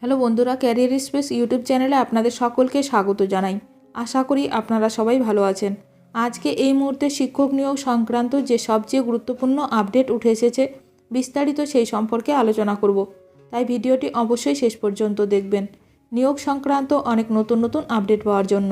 Hello বন্ধুরা, career space YouTube চ্যানেলে আপনাদের সকলকে স্বাগত জানাই। আশা করি আপনারা সবাই ভালো আছেন। আজকে এই মুহূর্তে শিক্ষক নিয়োগ সংক্রান্ত যে সবচেয়ে গুরুত্বপূর্ণ আপডেট উঠে এসেছে, বিস্তারিত সেই সম্পর্কে আলোচনা করব। তাই ভিডিওটি অবশ্যই শেষ পর্যন্ত দেখবেন নিয়োগ সংক্রান্ত অনেক নতুন নতুন আপডেট পাওয়ার জন্য।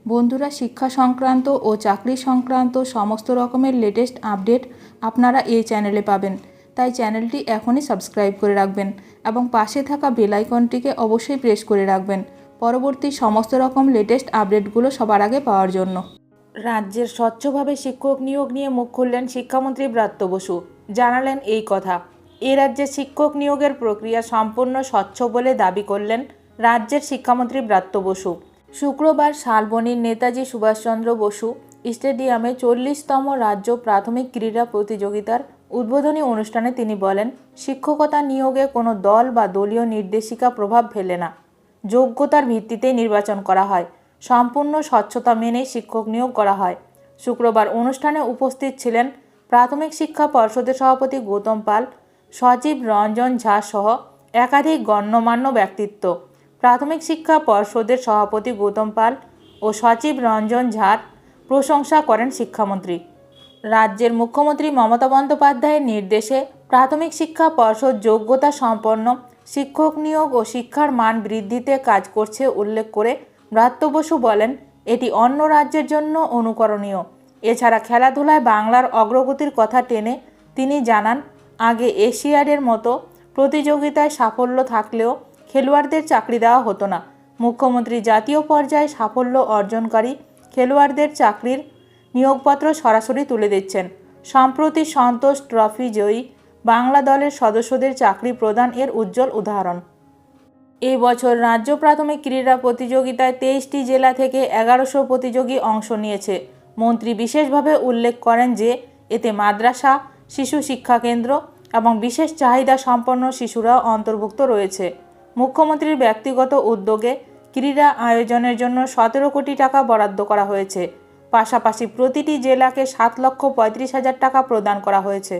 বন্ধুরা, শিক্ষা সংক্রান্ত ও চাকরি সংক্রান্ত সমস্ত রকমের লেটেস্ট আপডেট আপনারা এই চ্যানেলে পাবেন। তাই চ্যানেলটি এখনই সাবস্ক্রাইব করে রাখবেন এবং পাশে থাকা বেল আইকনটিকে অবশ্যই প্রেস করে রাখবেন পরবর্তী সমস্ত রকম লেটেস্ট আপডেটগুলো সবার আগে পাওয়ার জন্য। রাজ্যের স্বচ্ছভাবে শিক্ষক নিয়োগ নিয়ে মুখ খুললেন শিক্ষামন্ত্রী ব্রাত্য বসু। জানালেন এই কথা। এ রাজ্যে শিক্ষক নিয়োগের প্রক্রিয়া সম্পূর্ণ স্বচ্ছ বলে দাবি করলেন রাজ্যের শিক্ষামন্ত্রী ব্রাত্য বসু। শুক্রবার শালবনীর নেতাজি সুভাষচন্দ্র বসু স্টেডিয়ামে 40তম রাজ্য প্রাথমিক ক্রীড়া প্রতিযোগিতার উদ্বোধনী অনুষ্ঠানে তিনি বলেন, শিক্ষকতা নিয়োগে কোনো দল বা দলীয় নির্দেশিকা প্রভাব ফেলে না। যোগ্যতার ভিত্তিতেই নির্বাচন করা হয়। সম্পূর্ণ স্বচ্ছতা মেনেই শিক্ষক নিয়োগ করা হয়। শুক্রবার অনুষ্ঠানে উপস্থিত ছিলেন প্রাথমিক শিক্ষা পর্ষদের সভাপতি গৌতম পাল, সচিব রঞ্জন ঝা সহ একাধিক গণ্যমান্য ব্যক্তিত্ব। প্রাথমিক শিক্ষা পর্ষদের সভাপতি গৌতম পাল ও সচিব রঞ্জন ঝার প্রশংসা করেন শিক্ষামন্ত্রী। রাজ্যের মুখ্যমন্ত্রী মমতা বন্দ্যোপাধ্যায়ের নির্দেশে প্রাথমিক শিক্ষা পর্ষদ যোগ্যতা সম্পন্ন শিক্ষক নিয়োগ ও শিক্ষার মান বৃদ্ধিতে কাজ করছে উল্লেখ করে ব্রাত্য বসু বলেন, এটি অন্য রাজ্যের জন্য অনুকরণীয়। এছাড়া খেলাধুলায় বাংলার অগ্রগতির কথা টেনে তিনি জানান, আগে এশিয়াডের মতো প্রতিযোগিতায় সাফল্য থাকলেও খেলোয়াড়দের চাকরি দেওয়া হতো না। মুখ্যমন্ত্রী জাতীয় পর্যায়ে সাফল্য অর্জনকারী খেলোয়াড়দের চাকরির নিয়োগপত্র সরাসরি তুলে দিচ্ছেন। সম্প্রতি সন্তোষ ট্রফি জয়ী বাংলা দলের সদস্যদের চাকরি প্রদান এর উজ্জ্বল উদাহরণ। এই বছর রাজ্য প্রাথমিক ক্রীড়া প্রতিযোগিতায় 23টি জেলা থেকে 1100 প্রতিযোগী অংশ নিয়েছে। মন্ত্রী বিশেষভাবে উল্লেখ করেন যে এতে মাদ্রাসা, শিশু শিক্ষা কেন্দ্র এবং বিশেষ চাহিদা সম্পন্ন শিশুরাও অন্তর্ভুক্ত রয়েছে। মুখ্যমন্ত্রীর ব্যক্তিগত উদ্যোগে ক্রীড়া আয়োজনের জন্য 17 কোটি টাকা বরাদ্দ করা হয়েছে। পাশাপাশি প্রতিটি জেলাকে 7,35,000 টাকা প্রদান করা হয়েছে।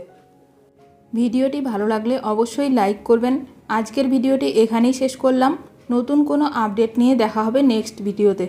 ভিডিওটি ভালো লাগলে অবশ্যই লাইক করবেন। আজকের ভিডিওটি এখানেই শেষ করলাম। নতুন কোনো আপডেট নিয়ে দেখা হবে নেক্সট ভিডিওতে।